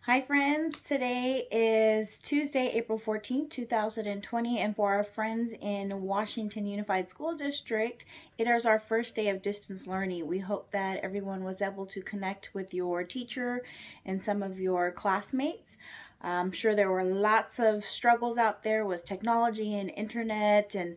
Hi friends, today is Tuesday, April 14th, 2020, and for our friends in Washington Unified School District, it is our first day of distance learning. We hope that everyone was able to connect with your teacher and some of your classmates. I'm sure there were lots of struggles out there with technology and internet and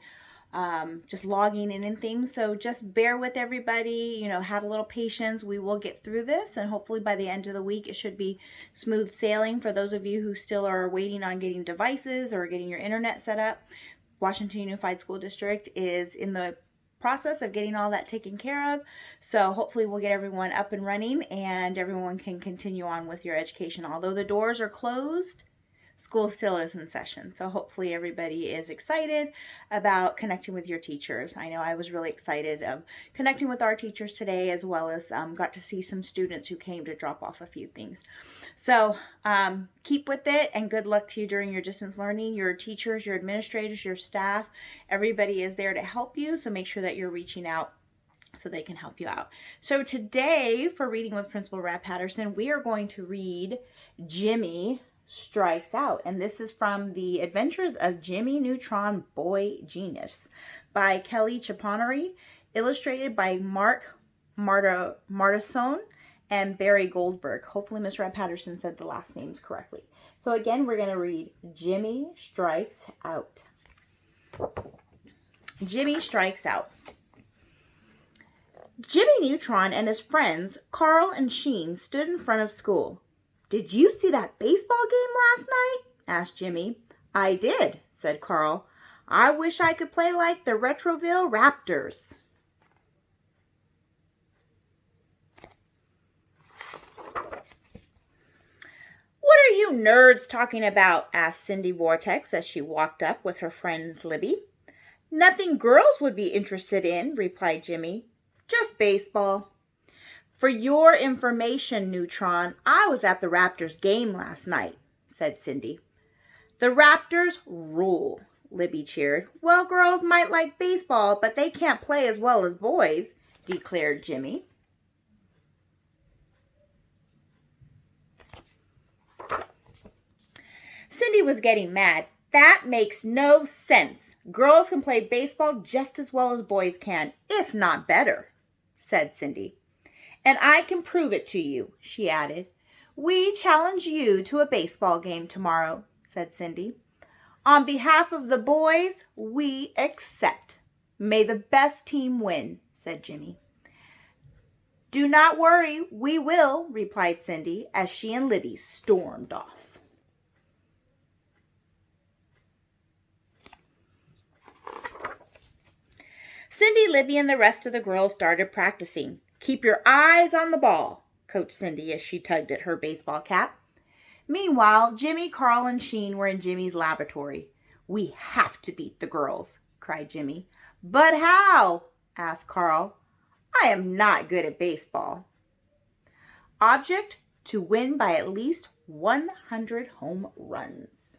just logging in and things. So just bear with everybody, have a little patience. We will get through this, and hopefully by the end of the week, it should be smooth sailing for those of you who still are waiting on getting devices or getting your internet set up. Washington Unified School District is in the process of getting all that taken care of. So hopefully we'll get everyone up and running and everyone can continue on with your education. Although the doors are closed, school still is in session. So hopefully everybody is excited about connecting with your teachers. I know I was really excited of connecting with our teachers today, as well as got to see some students who came to drop off a few things. So keep with it, and good luck to you during your distance learning. Your teachers, your administrators, your staff, everybody is there to help you. So make sure that you're reaching out so they can help you out. So today, for Reading with Principal Rabb-Patterson, we are going to read Jimmy Strikes Out. And this is from The Adventures of Jimmy Neutron Boy Genius by Kelli Chipponeri, illustrated by Marderosian and Barry Goldberg. Hopefully Miss Rabb-Patterson said the last names correctly. So again, we're going to read Jimmy Strikes Out. Jimmy Strikes Out. Jimmy Neutron and his friends, Carl and Sheen, stood in front of school. "Did you see that baseball game last night?" asked Jimmy. "I did," said Carl. "I wish I could play like the Retroville Raptors." "What are you nerds talking about?" asked Cindy Vortex as she walked up with her friend Libby. "Nothing girls would be interested in," replied Jimmy. "Just baseball." "For your information, Neutron, I was at the Raptors game last night," said Cindy. "The Raptors rule," Libby cheered. "Well, girls might like baseball, but they can't play as well as boys," declared Jimmy. Cindy was getting mad. "That makes no sense. Girls can play baseball just as well as boys can, if not better," said Cindy. "And I can prove it to you," she added. "We challenge you to a baseball game tomorrow," said Cindy. "On behalf of the boys, we accept. May the best team win," said Jimmy. "Do not worry, we will," replied Cindy as she and Libby stormed off. Cindy, Libby, and the rest of the girls started practicing. "Keep your eyes on the ball," coached Cindy as she tugged at her baseball cap. Meanwhile, Jimmy, Carl, and Sheen were in Jimmy's laboratory. "We have to beat the girls," cried Jimmy. "But how?" asked Carl. "I am not good at baseball." Object: to win by at least 100 home runs.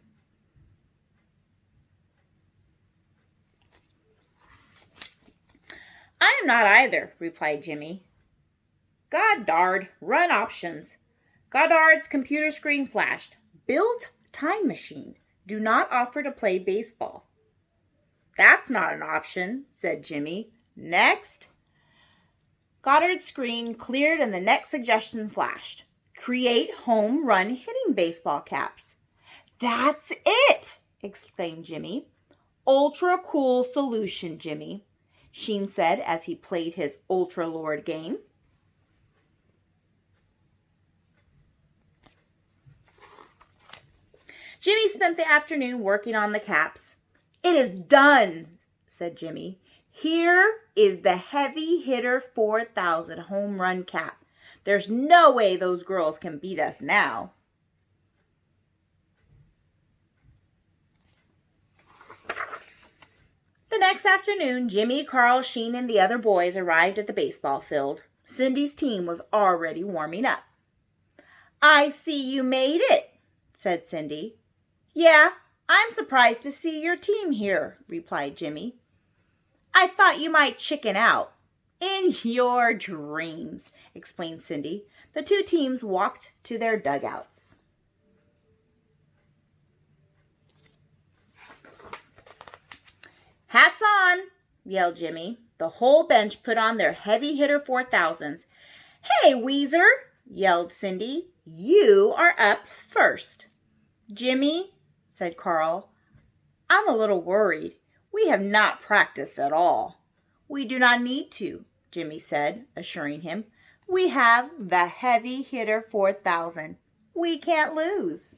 "I am not either," replied Jimmy. "Goddard, run options." Goddard's computer screen flashed. "Build time machine. Do not offer to play baseball." "That's not an option," said Jimmy. "Next." Goddard's screen cleared and the next suggestion flashed. "Create home run hitting baseball caps." "That's it!" exclaimed Jimmy. "Ultra cool solution, Jimmy," Sheen said as he played his Ultra Lord game. Jimmy spent the afternoon working on the caps. "It is done," said Jimmy. "Here is the heavy hitter 4,000 home run cap. There's no way those girls can beat us now." The next afternoon, Jimmy, Carl, Sheen, and the other boys arrived at the baseball field. Cindy's team was already warming up. "I see you made it," said Cindy. "Yeah, I'm surprised to see your team here," replied Jimmy. "I thought you might chicken out." "In your dreams," explained Cindy. The two teams walked to their dugouts. "Hats on!" yelled Jimmy. The whole bench put on their heavy hitter 4000s. "Hey, Weezer!" yelled Cindy. "You are up first." "Jimmy," said Carl, "I'm a little worried. We have not practiced at all." "We do not need to," Jimmy said, assuring him. "We have the heavy hitter 4000. We can't lose."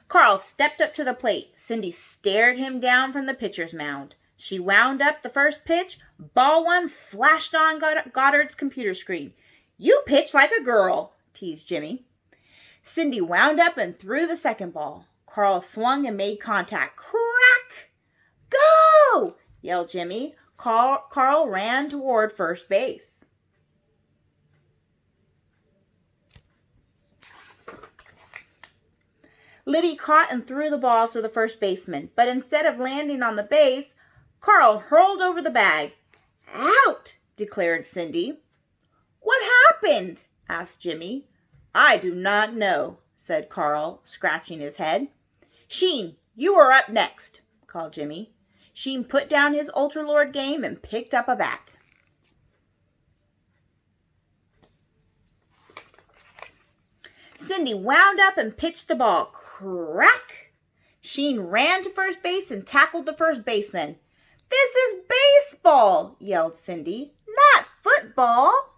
Carl stepped up to the plate. Cindy stared him down from the pitcher's mound. She wound up the first pitch. Ball one flashed on Goddard's computer screen. "You pitch like a girl," teased Jimmy. Cindy wound up and threw the second ball. Carl swung and made contact. Crack! "Go!" yelled Jimmy. Carl ran toward first base. Liddy caught and threw the ball to the first baseman, but instead of landing on the base, Carl hurled over the bag. "Out!" declared Cindy. "What happened?" asked Jimmy. "I do not know," said Carl, scratching his head. "Sheen, you are up next," called Jimmy. Sheen put down his Ultralord game and picked up a bat. Cindy wound up and pitched the ball. Crack! Sheen ran to first base and tackled the first baseman. "This is baseball," yelled Cindy, "not football."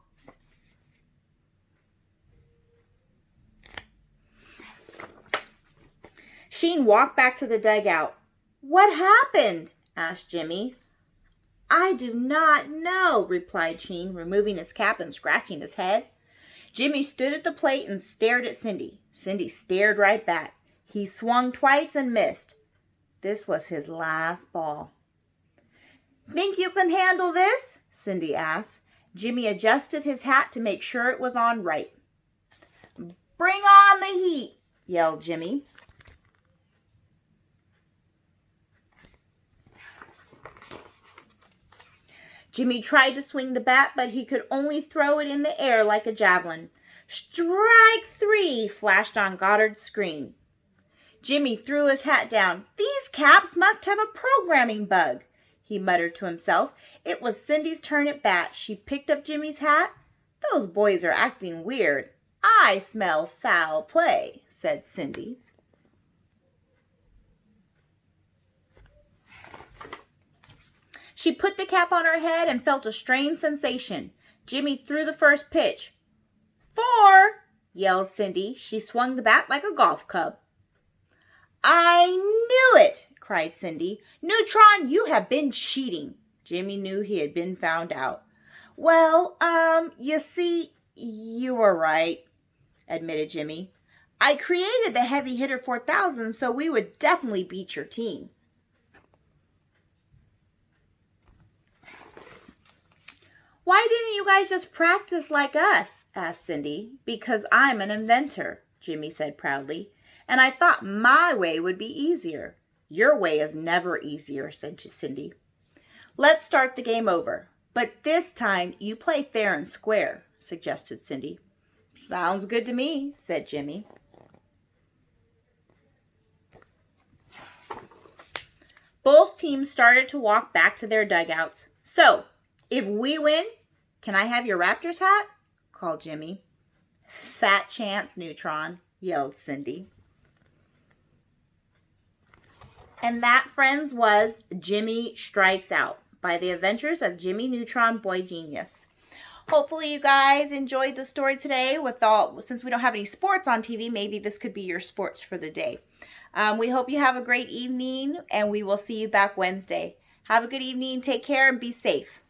Sheen walked back to the dugout. "What happened?" asked Jimmy. "I do not know," replied Sheen, removing his cap and scratching his head. Jimmy stood at the plate and stared at Cindy. Cindy stared right back. He swung twice and missed. This was his last ball. "Think you can handle this?" Cindy asked. Jimmy adjusted his hat to make sure it was on right. "Bring on the heat!" yelled Jimmy. Jimmy tried to swing the bat, but he could only throw it in the air like a javelin. "Strike 3!" flashed on Goddard's screen. Jimmy threw his hat down. "These caps must have a programming bug," he muttered to himself. It was Cindy's turn at bat. She picked up Jimmy's hat. "Those boys are acting weird. I smell foul play," said Cindy. She put the cap on her head and felt a strange sensation. Jimmy threw the first pitch. "4!" yelled Cindy. She swung the bat like a golf club. "I knew it!" cried Cindy. "Neutron, you have been cheating." Jimmy knew he had been found out. "Well, you see, you were right," admitted Jimmy. "I created the heavy hitter 4000 so we would definitely beat your team." "Why didn't you guys just practice like us?" asked Cindy. "Because I'm an inventor," Jimmy said proudly. "And I thought my way would be easier." "Your way is never easier," said Cindy. "Let's start the game over. But this time you play fair and square," suggested Cindy. "Sounds good to me," said Jimmy. Both teams started to walk back to their dugouts. "So, if we win, can I have your Raptors hat?" called Jimmy. "Fat chance, Neutron," yelled Cindy. And that, friends, was Jimmy Strikes Out by the Adventures of Jimmy Neutron Boy Genius. Hopefully you guys enjoyed the story today. Since we don't have any sports on TV, maybe this could be your sports for the day. We hope you have a great evening, and we will see you back Wednesday. Have a good evening, take care, and be safe.